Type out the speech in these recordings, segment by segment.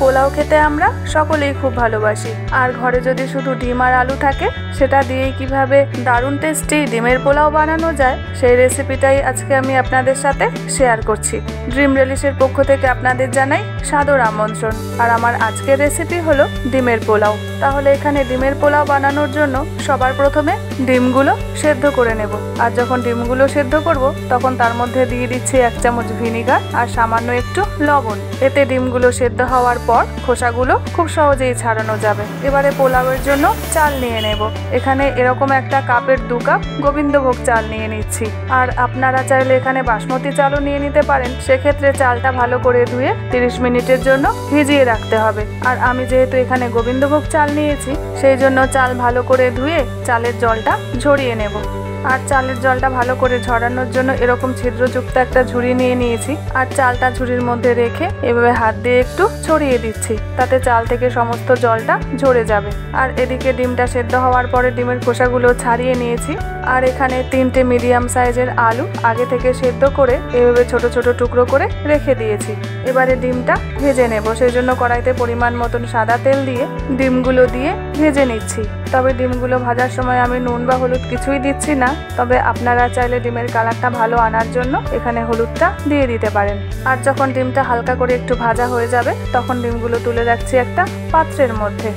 পোলাও খেতে আমরা সকলেই খুব ভালোবাসি। আর ঘরে যদি শুধু ডিম আর আলু থাকে, সেটা দিয়েই কিভাবে দারুণ টেস্টি ডিমের পোলাও বানানো যায় সেই রেসিপিটাই আজকে আমি আপনাদের সাথে শেয়ার করছি। ড্রিম রেলিশের পক্ষ থেকে আপনাদের জানাই সাদর আমন্ত্রণ। আর আমার আজকের রেসিপি হলো ডিমের পোলাও। তাহলে এখানে ডিমের পোলাও বানানোর জন্য সবার প্রথমে ডিমগুলো সেদ্ধ করে নেব। আর যখন ডিমগুলো সেদ্ধ করব তখন তার মধ্যে দিয়ে দিচ্ছি 1 চামচ ভিনিগার আর সামান্য একটু লবণ। এতে ডিমগুলো সেদ্ধ হওয়ার পর খোসাগুলো খুব সহজেই ছাড়ানো যাবে। এবারে পোলাওয়ের জন্য চাল নিয়ে নেব। এখানে এরকম একটা কাপের 2 কাপ গোবিন্দভোগ চাল নিয়ে নিচ্ছি। আর আপনারা চাইলে এখানে বাসমতি চালও নিয়ে নিতে পারেন। সেক্ষেত্রে চালটা ভালো করে ধুয়ে 30 মিনিটের জন্য ভিজিয়ে রাখতে হবে। আর আমি যেহেতু এখানে গোবিন্দভোগ চাল নিয়েছি, সেই জন্য চাল ভালো করে ধুয়ে চালের জলটা ঝরিয়ে নেব। আর চালের জলটা ভালো করে ঝরানোর জন্য এরকম ছিদ্রযুক্ত একটা ঝুড়ি নিয়ে নিয়েছি। আর চালটা ঝুড়ির মধ্যে রেখে এভাবে হাত দিয়ে একটু ছড়িয়ে দিচ্ছি, তাতে চাল থেকে সমস্ত জলটা ঝরে যাবে। আর এদিকে ডিমটা সেদ্ধ হওয়ার পরে ডিমের খোসাগুলো ছাড়িয়ে নিয়েছি। আর এখানে 3টে মিডিয়াম সাইজের আলু আগে থেকে সেদ্ধ করে এভাবে ছোট ছোট টুকরো করে রেখে দিয়েছি। এবারে ডিমটা ভেজে নেব। সেই জন্য কড়াইতে পরিমাণ মতন সাদা তেল দিয়ে ডিমগুলো দিয়ে ভেজে নিচ্ছি। তবে ডিমগুলো ভাজার সময় আমি নুন বা হলুদ কিছুই দিচ্ছি না। তবে আপনারা চাইলে ডিমের কালারটা ভালো আনার জন্য এখানে হলুদটা দিয়ে দিতে পারেন। আর যখন ডিমটা হালকা করে একটু ভাজা হয়ে যাবে তখন ডিমগুলো তুলে রাখছি একটা পাত্রের মধ্যে।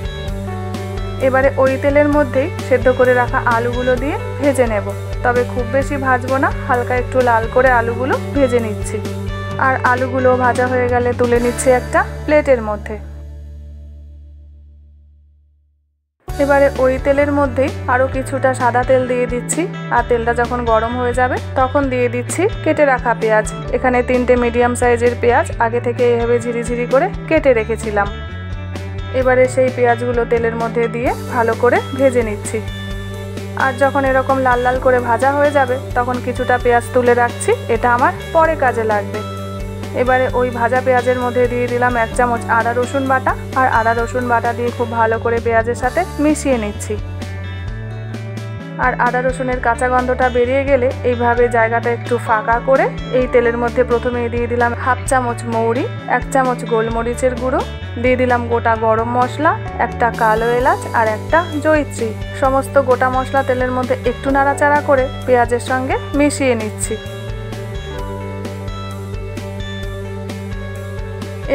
এবারে ওই তেলের মধ্যেই সেদ্ধ করে রাখা আলুগুলো দিয়ে ভেজে নেব। তবে খুব বেশি ভাজবো না, হালকা একটু লাল করে আলুগুলো ভেজে নিচ্ছি। আর আলুগুলো ভাজা হয়ে গেলে তুলে নিচ্ছি একটা প্লেটের মধ্যে। এবারে ওই তেলের মধ্যেই আরও কিছুটা সাদা তেল দিয়ে দিচ্ছি। আর তেলটা যখন গরম হয়ে যাবে তখন দিয়ে দিচ্ছি কেটে রাখা পেঁয়াজ। এখানে 3টে মিডিয়াম সাইজের পেঁয়াজ আগে থেকে এভাবে ঝিরিঝিরি করে কেটে রেখেছিলাম। এবারে সেই পেঁয়াজগুলো তেলের মধ্যে দিয়ে ভালো করে ভেজে নিচ্ছি। আর যখন এরকম লাল লাল করে ভাজা হয়ে যাবে তখন কিছুটা পেঁয়াজ তুলে রাখছি, এটা আমার পরে কাজে লাগবে। এবারে ওই ভাজা পেঁয়াজের মধ্যে দিয়ে দিলাম 1 চামচ আদা রসুন বাটা। আর আদা রসুন বাটা দিয়ে খুব ভালো করে পেঁয়াজের সাথে মিশিয়ে নিচ্ছি। আর আদা রসুনের কাঁচা গন্ধটা বেরিয়ে গেলে এইভাবে জায়গাটা একটু ফাঁকা করে এই তেলের মধ্যে প্রথমে দিয়ে দিলাম 1/2 চামচ মৌরি, 1 চামচ গোলমরিচের গুঁড়ো, দিয়ে দিলাম গোটা গরম মশলা, একটা কালো এলাচ আর একটা জয়িত্রী। সমস্ত গোটা মশলা তেলের মধ্যে একটু নাড়াচাড়া করে পেঁয়াজের সঙ্গে মিশিয়ে নিচ্ছি।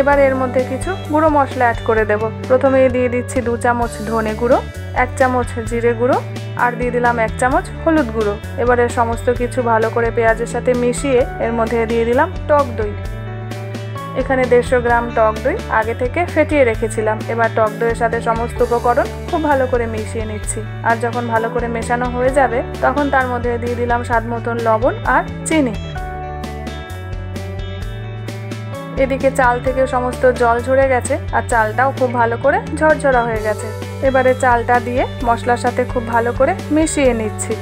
এবার এর মধ্যে কিছু গুঁড়ো মশলা অ্যাড করে দেব। প্রথমেই দিয়ে দিচ্ছি 2 চামচ ধনে গুঁড়ো, 1 চামচ জিরে গুঁড়ো আর দিয়ে দিলাম 1 চামচ হলুদ গুঁড়ো। এবারে সমস্ত কিছু ভালো করে পেঁয়াজের সাথে মিশিয়ে এর মধ্যে দিয়ে দিলাম টক দই। এখানে 150 গ্রাম টক দই আগে থেকে ফেটিয়ে রেখেছিলাম। এবার টক দইয়ের সাথে সমস্ত উপকরণ খুব ভালো করে মিশিয়ে নিচ্ছি। আর যখন ভালো করে মেশানো হয়ে যাবে তখন তার মধ্যে দিয়ে দিলাম স্বাদ মতন লবণ আর চিনি। এদিকে চাল থেকে সমস্ত জল ঝরে গেছে আর চালটাও খুব ভালো করে ঝরঝরা হয়ে গেছে। এবারে চালটা দিয়ে মশলার সাথে খুব ভালো করে মিশিয়ে নিচ্ছি।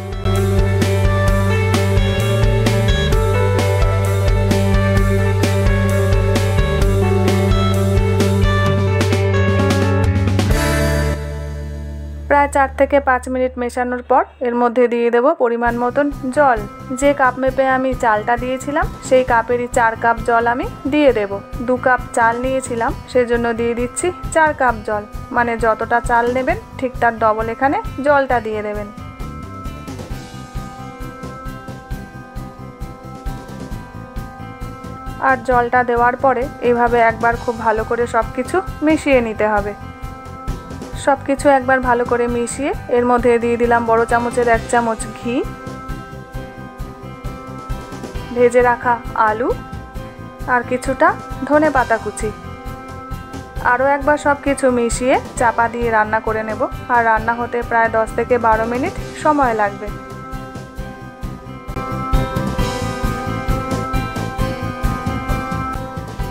প্রায় 4 থেকে 5 মিনিট মেশানোর পর এর মধ্যে দিয়ে দেব পরিমাণ মতন জল। যে কাপ মেপে আমি চালটা দিয়েছিলাম সেই কাপেরই 4 কাপ জল আমি দিয়ে দেব। 2 কাপ চাল নিয়েছিলাম, সেজন্য দিয়ে দিচ্ছি 4 কাপ জল। মানে যতটা চাল নেবেন ঠিক তার ডবল এখানে জলটা দিয়ে দেবেন। আর জলটা দেওয়ার পরে এইভাবে একবার খুব ভালো করে সবকিছু মিশিয়ে নিতে হবে। সবকিছু একবার ভালো করে মিশিয়ে এর মধ্যে দিয়ে দিলাম বড় চামচের 1 চামচ ঘি, ভেজে রাখা আলু আর কিছুটা ধনেপাতা কুচি। আরও একবার সবকিছু মিশিয়ে চাপা দিয়ে রান্না করে নেব। আর রান্না হতে প্রায় 10 থেকে 12 মিনিট সময় লাগবে।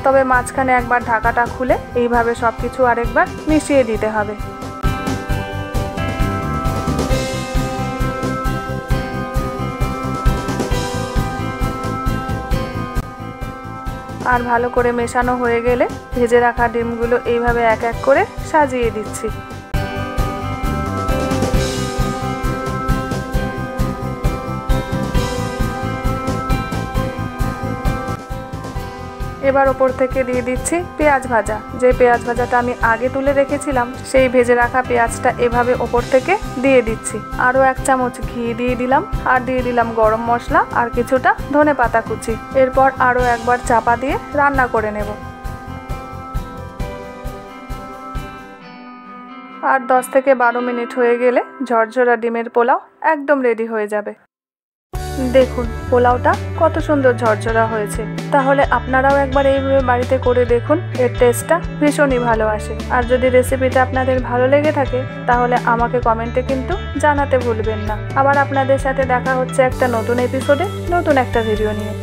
তবে মাঝখানে একবার ঢাকাটা খুলে এইভাবে সবকিছু আরেকবার মিশিয়ে দিতে হবে। আর ভালো করে মেশানো হয়ে গেলে ভেজে রাখা ডিমগুলো এইভাবে এক এক করে সাজিয়ে দিচ্ছি। এবার ওপর থেকে দিয়ে দিচ্ছি পেঁয়াজ ভাজা। যে পেঁয়াজ ভাজাটা আমি আগে তুলে রেখেছিলাম সেই ভেজে রাখা পেঁয়াজটা এভাবে ওপর থেকে দিয়ে দিচ্ছি। আরও 1 চামচ ঘি দিয়ে দিলাম, আর দিয়ে দিলাম গরম মশলা আর কিছুটা ধনেপাতা কুচি। এরপর আরও একবার চাপা দিয়ে রান্না করে নেব। আর 10 থেকে 12 মিনিট হয়ে গেলে ঝরঝরা ডিমের পোলাও একদম রেডি হয়ে যাবে। দেখুন পোলাওটা কত সুন্দর ঝরঝরা হয়েছে। তাহলে আপনারাও একবার এইভাবে বাড়িতে করে দেখুন, এর টেস্টটা ভীষণই ভালো আসে। আর যদি রেসিপিটা আপনাদের ভালো লেগে থাকে তাহলে আমাকে কমেন্টে কিন্তু জানাতে ভুলবেন না। আবার আপনাদের সাথে দেখা হচ্ছে একটা নতুন এপিসোডে, নতুন একটা ভিডিও নিয়ে।